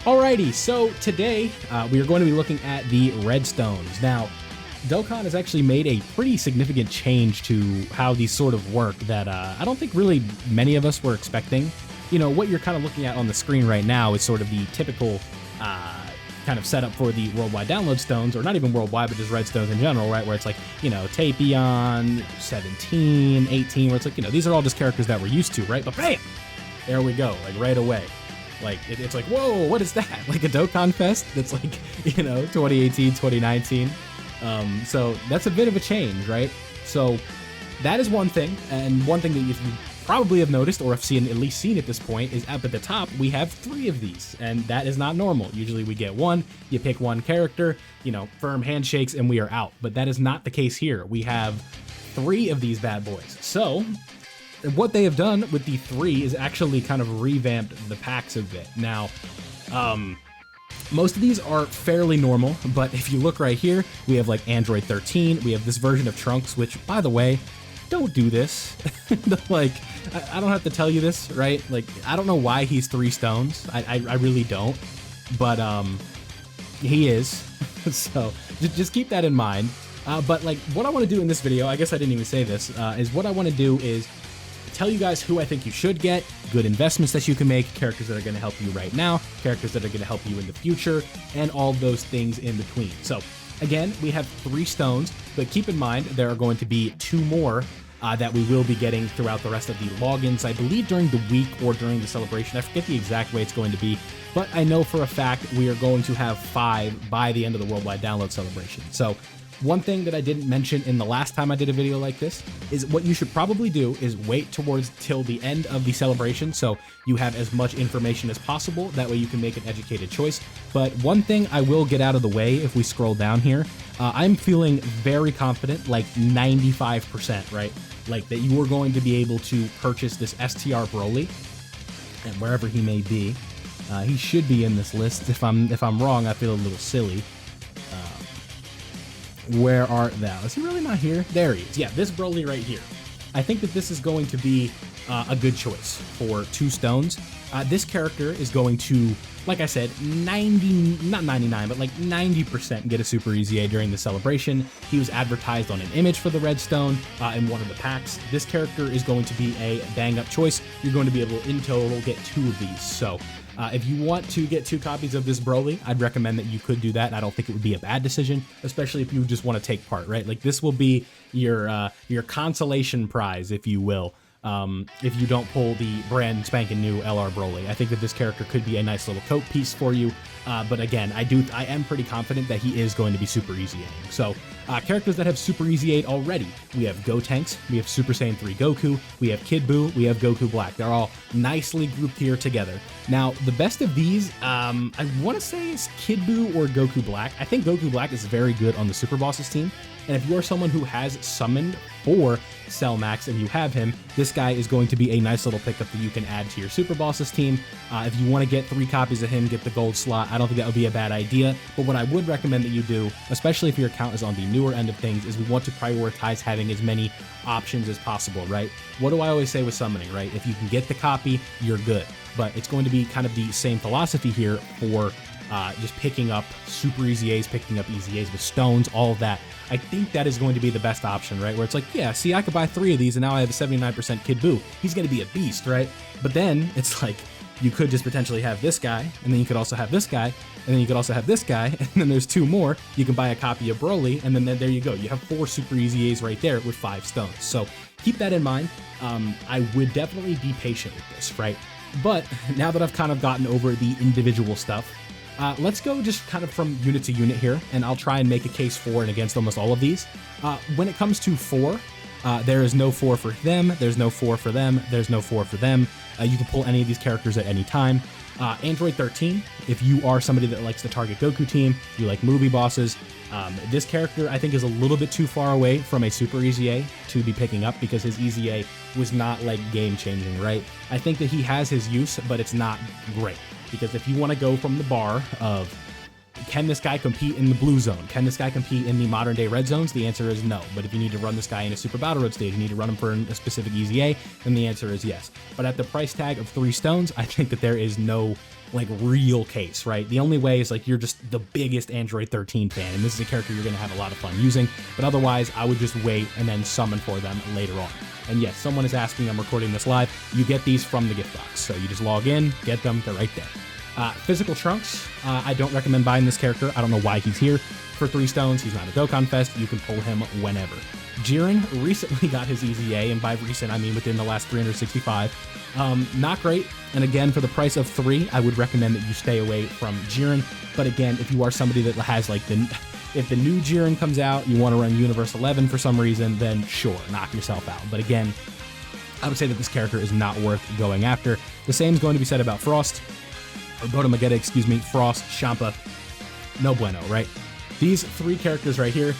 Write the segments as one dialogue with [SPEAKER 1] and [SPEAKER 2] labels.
[SPEAKER 1] Alrighty, so today we are going to be looking at the Redstones. Now, Dokkan has actually made a pretty significant change to how these sort of work that I don't think really many of us were expecting. You know, what you're kind of looking at on the screen right now is sort of the typical kind of setup for the worldwide download stones, or not even worldwide, but just Redstones in general, right? Where it's like, you know, Tapion, 17, 18, where it's like, you know, these are all just characters that we're used to, right? But bam! There we go, like right away. Like, it's like, whoa, what is that? Like a Dokkan Fest that's like, you know, 2018, 2019. So that's a bit of a change, right? So that is one thing. And one thing that you probably have noticed or have at least seen at this point is up at the top, we have 3 of these. And that is not normal. Usually we get 1, you pick 1 character, you know, firm handshakes, and we are out. But that is not the case here. We have 3 of these bad boys. So what they have done with the 3 is actually kind of revamped the packs a bit. Now, most of these are fairly normal, but if you look right here, we have like Android 13, we have this version of Trunks, which, by the way, don't do this. Like, I don't have to tell you this, right? Like, I don't know why he's 3 stones. I really don't, but he is. So just keep that in mind. But like, what I want to do in this video, I guess I didn't even say this, is what I want to do is tell you guys who I think you should get, good investments that you can make, characters that are going to help you right now, characters that are going to help you in the future, and all those things in between. So again, we have 3 stones, but keep in mind there are going to be 2 more that we will be getting throughout the rest of the logins, I believe during the week or during the celebration. I forget the exact way it's going to be, but I know for a fact we are going to have 5 by the end of the worldwide download celebration. So one thing that I didn't mention in the last time I did a video like this is what you should probably do is wait till the end of the celebration so you have as much information as possible. That way you can make an educated choice. But one thing I will get out of the way if we scroll down here, I'm feeling very confident, like 95%, right? Like that you are going to be able to purchase this STR Broly, and wherever he may be, he should be in this list. If I'm wrong, I feel a little silly. Where art thou? Is he really not here? There he is. Yeah, this Broly right here. I think that this is going to be a good choice for 2 stones. This character is going to, like I said, not 99, but like 90% get a Super EZA during the celebration. He was advertised on an image for the Redstone in one of the packs. This character is going to be a bang-up choice. You're going to be able, in total, get 2 of these. So if you want to get 2 copies of this Broly, I'd recommend that you could do that. And I don't think it would be a bad decision, especially if you just want to take part, right? Like this will be your consolation prize, if you will. If you don't pull the brand spanking new LR Broly. I think that this character could be a nice little coat piece for you. But again, I am pretty confident that he is going to be Super EZA. So characters that have Super EZA already, we have Gotenks, we have Super Saiyan 3 Goku, we have Kid Buu, we have Goku Black. They're all nicely grouped here together. Now, the best of these, I want to say is Kid Buu or Goku Black. I think Goku Black is very good on the Super Bosses team. And if you're someone who has summoned for Cell Max and you have him, this guy is going to be a nice little pickup that you can add to your Super Bosses team. If you want to get 3 copies of him, get the gold slot, I don't think that would be a bad idea. But what I would recommend that you do, especially if your account is on the newer end of things, is we want to prioritize having as many options as possible, right? What do I always say with summoning, right? If you can get the copy, you're good. But it's going to be kind of the same philosophy here for just picking up Super EZAs, picking up EZAs with stones, all of that. I think that is going to be the best option, right? Where it's like, yeah, see, I could buy 3 of these and now I have a 79% Kid Buu. He's going to be a beast, right? But then it's like, you could just potentially have this guy, and then you could also have this guy, and then you could also have this guy, and then there's 2 more. You can buy a copy of Broly, and then there you go. You have 4 Super EZAs right there with 5 stones. So keep that in mind. I would definitely be patient with this, right? But now that I've kind of gotten over the individual stuff, let's go just kind of from unit to unit here, and I'll try and make a case for and against almost all of these. When it comes to 4, there is no 4 for them, there's no 4 for them, there's no 4 for them. You can pull any of these characters at any time. Android 13, if you are somebody that likes the Target Goku team, you like movie bosses, this character I think is a little bit too far away from a Super EZA to be picking up because his EZA was not like game changing, right? I think that he has his use, but it's not great. Because if you want to go from the bar of can this guy compete in the blue zone? Can this guy compete in the modern day red zones? The answer is no. But if you need to run this guy in a Super Battle Road stage, you need to run him for a specific EZA, then the answer is yes. But at the price tag of 3 stones, I think that there is no like real case, right? The only way is like you're just the biggest Android 13 fan, and this is a character you're going to have a lot of fun using. But otherwise, I would just wait and then summon for them later on. And yes, someone is asking, I'm recording this live. You get these from the gift box. So you just log in, get them, they're right there. Physical Trunks, I don't recommend buying this character. I don't know why he's here for 3 stones. He's not a Dokkan Fest. You can pull him whenever. Jiren recently got his EZA, and by recent, I mean within the last 365. Not great. And again, for the price of 3, I would recommend that you stay away from Jiren. But again, if you are somebody that has like if the new Jiren comes out, you want to run Universe 11 for some reason, then sure, knock yourself out. But again, I would say that this character is not worth going after. The same is going to be said about Frost, or Botamagetta, excuse me, Frost, Champa, no bueno, right? These 3 characters right here,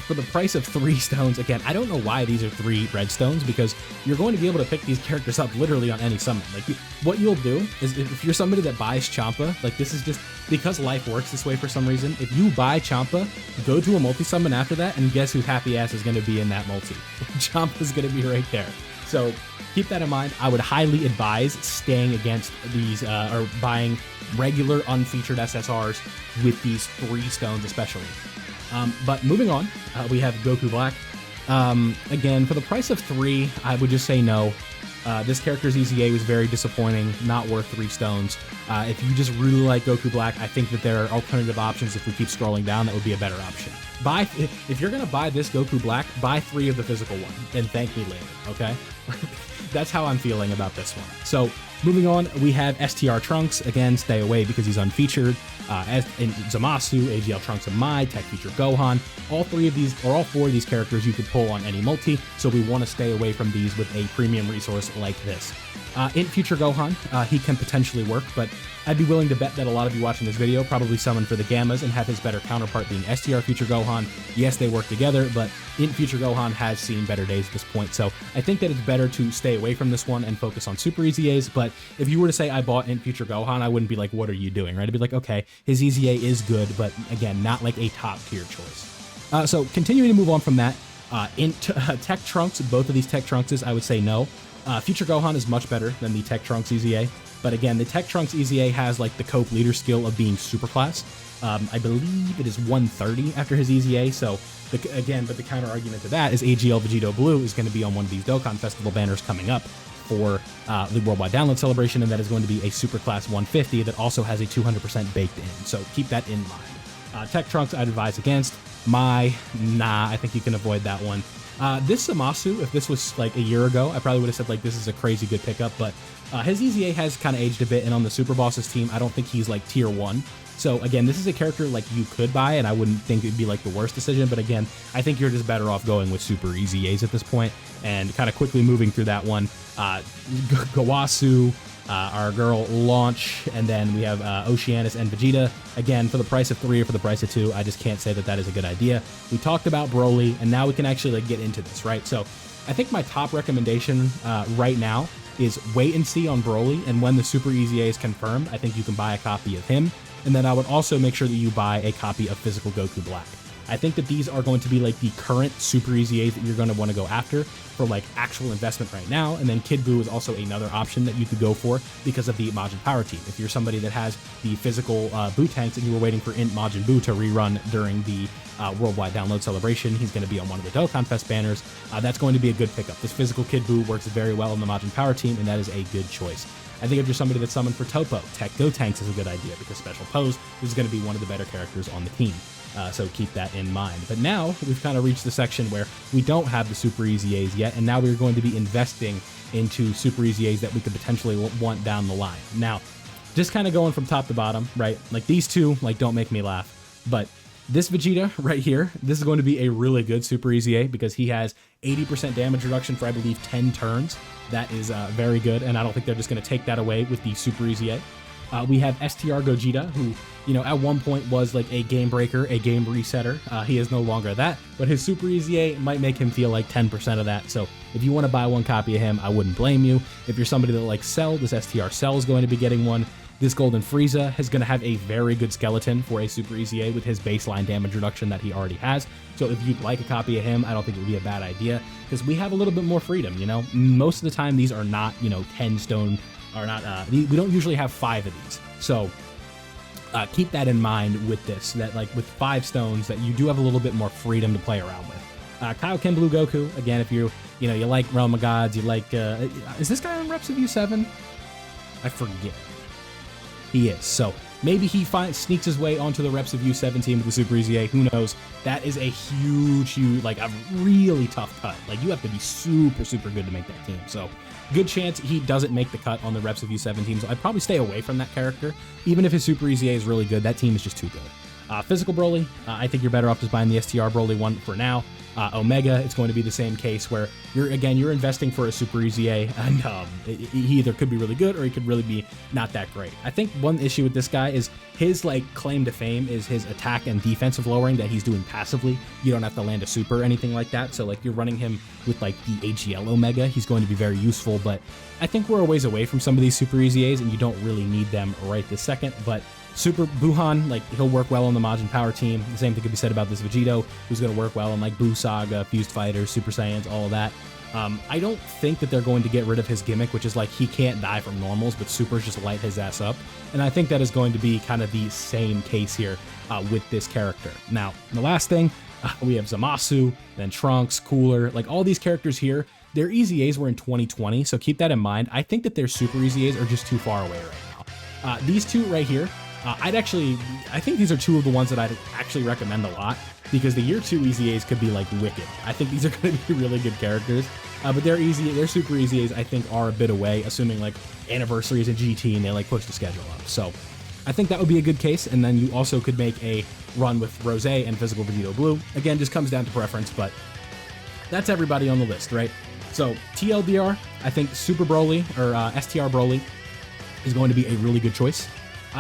[SPEAKER 1] for the price of 3 stones, again, I don't know why these are 3 red stones, because you're going to be able to pick these characters up literally on any summon. Like, what you'll do is, if you're somebody that buys Champa, like this is just, because life works this way for some reason, if you buy Champa, go to a multi-summon after that, and guess whose happy ass is going to be in that multi? Champa's going to be right there. So keep that in mind. I would highly advise staying against these, or buying regular unfeatured SSRs with these 3 stones especially. But moving on, we have Goku Black. Again, for the price of 3, I would just say no. This character's EZA was very disappointing, not worth 3 stones. If you just really like Goku Black, I think that there are alternative options. If we keep scrolling down, that would be a better option. If you're going to buy this Goku Black, buy 3 of the physical one, and thank me later, okay? That's how I'm feeling about this one. So moving on, we have STR Trunks. Again, stay away because he's unfeatured. In Zamasu, AGL Trunks of Mai, Tech Feature Gohan. All 3 of these, or all 4 of these characters you could pull on any multi, so we want to stay away from these with a premium resource like this. In Future Gohan, he can potentially work, but I'd be willing to bet that a lot of you watching this video probably summon for the Gammas and have his better counterpart being STR Future Gohan. Yes, they work together, but in Future Gohan has seen better days at this point, so I think that it's better to stay away from this one and focus on Super EZAs. But if you were to say I bought in Future Gohan, I wouldn't be like, what are you doing, right? I'd be like, okay, his EZA is good, but again, not like a top tier choice. So continuing to move on from that, in Tech Trunks, both of these Tech Trunkses, I would say no. Future Gohan is much better than the Tech Trunks EZA, but again, the Tech Trunks EZA has like the Cope leader skill of being super class. I believe it is 130 after his EZA, so but the counter argument to that is AGL Vegito Blue is going to be on one of these Dokkan Festival banners coming up for the Worldwide Download Celebration, and that is going to be a super class 150 that also has a 200% baked in, so keep that in mind. Tech Trunks I'd advise against. Nah, I think you can avoid that one. This Zamasu, if this was like a year ago, I probably would have said like this is a crazy good pickup, but his EZA has kind of aged a bit, and on the Super Bosses team, I don't think he's like tier 1. So again, this is a character like you could buy, and I wouldn't think it'd be like the worst decision, but again, I think you're just better off going with Super EZAs at this point. And kind of quickly moving through that one, Gawasu, our girl Launch, and then we have Oceanus and Vegeta. Again, for the price of 3 or for the price of 2, I just can't say that that is a good idea. We talked about Broly, and now we can actually like get into this, right? So I think my top recommendation right now is wait and see on Broly, and when the Super EZA is confirmed, I think you can buy a copy of him. And then I would also make sure that you buy a copy of Physical Goku Black. I think that these are going to be like the current Super EZAs that you're going to want to go after for like actual investment right now. And then Kid Buu is also another option that you could go for because of the Majin Power Team. If you're somebody that has the physical Buu tanks and you were waiting for Int Majin Buu to rerun during the Worldwide Download Celebration, he's going to be on one of the Dokkan Fest banners. That's going to be a good pickup. This physical Kid Buu works very well in the Majin Power Team, and that is a good choice. I think if you're somebody that's summoned for Topo, Tech Go Tanks is a good idea because Special Pose is going to be one of the better characters on the team. So keep that in mind. But now we've kind of reached the section where we don't have the Super EZAs yet, and now we're going to be investing into Super EZAs that we could potentially want down the line. Now, just kind of going from top to bottom, right? Like these two, like don't make me laugh, but this Vegeta right here, this is going to be a really good Super EZA because he has 80% damage reduction for, I believe, 10 turns. That is very good, and I don't think they're just going to take that away with the Super EZA. We have STR Gogeta, who, you know, at one point was like a game breaker, a game resetter. He is no longer that, but his Super EZA might make him feel like 10% of that. So if you want to buy one copy of him, I wouldn't blame you. If you're somebody that likes Cell, this STR Cell is going to be getting one. This Golden Frieza is going to have a very good skeleton for a Super EZA with his baseline damage reduction that he already has. So if you'd like a copy of him, I don't think it would be a bad idea, because we have a little bit more freedom, you know? Most of the time, these are not, you know, 10 stone, or not, we don't usually have 5 of these. So keep that in mind with this, that like with 5 stones, that you do have a little bit more freedom to play around with. Kaioken Blue Goku, again, if you like Realm of Gods, you like, is this guy on Reps of U7? I forget. He is. So maybe he sneaks his way onto the Reps of U7 team with the Super EZA. Who knows? That is a huge, like a really tough cut. Like you have to be super, super good to make that team. So good chance he doesn't make the cut on the Reps of U7 team. So I'd probably stay away from that character. Even if his Super EZA is really good, that team is just too good. Physical Broly, I think you're better off just buying the STR Broly one for now. Omega, it's going to be the same case where you're investing for a Super EZA, and he either could be really good or he could really be not that great. I think one issue with this guy is his like claim to fame is his attack and defensive lowering that he's doing passively. You don't have to land a super or anything like that. So like you're running him with like the AGL Omega, he's going to be very useful, but I think we're a ways away from some of these Super EZAs and you don't really need them right this second. But Super Buhan, like he'll work well on the Majin Power team. The same thing could be said about this Vegito, who's going to work well on like Buu Saga, Fused Fighters, Super Saiyans, all of that. I don't think that they're going to get rid of his gimmick, which is like he can't die from normals, but supers just light his ass up. And I think that is going to be kind of the same case here with this character. Now, the last thing, we have Zamasu, then Trunks, Cooler, like all these characters here, their EZAs were in 2020, so keep that in mind. I think that their Super EZAs are just too far away right now. These two right here, I think these are two of the ones that I'd actually recommend a lot, because the year 2 EZAs could be like wicked. I think these are going to be really good characters, but their Super EZAs I think are a bit away, assuming like anniversaries and GT and they like push the schedule up. So I think that would be a good case, and then you also could make a run with Rose and Physical Vegito Blue. Again, just comes down to preference, but that's everybody on the list, right? So TLDR, I think Super Broly or STR Broly is going to be a really good choice.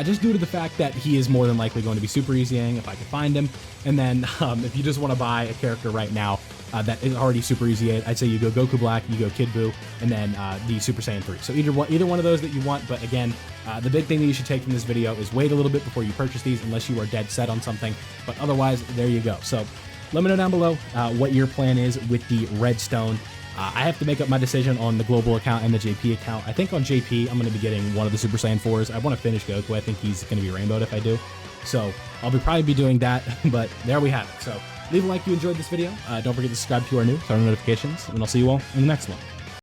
[SPEAKER 1] Just due to the fact that he is more than likely going to be Super EZAing if I can find him. And then if you just want to buy a character right now that is already Super EZA, I'd say you go Goku Black, you go Kid Buu, and then the Super Saiyan 3. So either one of those that you want, but again, the big thing that you should take from this video is wait a little bit before you purchase these unless you are dead set on something. But otherwise, there you go. So let me know down below what your plan is with the Redstone. I have to make up my decision on the global account and the JP account. I think on JP, I'm going to be getting one of the Super Saiyan 4s. I want to finish Goku. I think he's going to be rainbowed if I do. So I'll probably be doing that, but there we have it. So leave a like if you enjoyed this video. Don't forget to subscribe to our new, turn on notifications, and I'll see you all in the next one.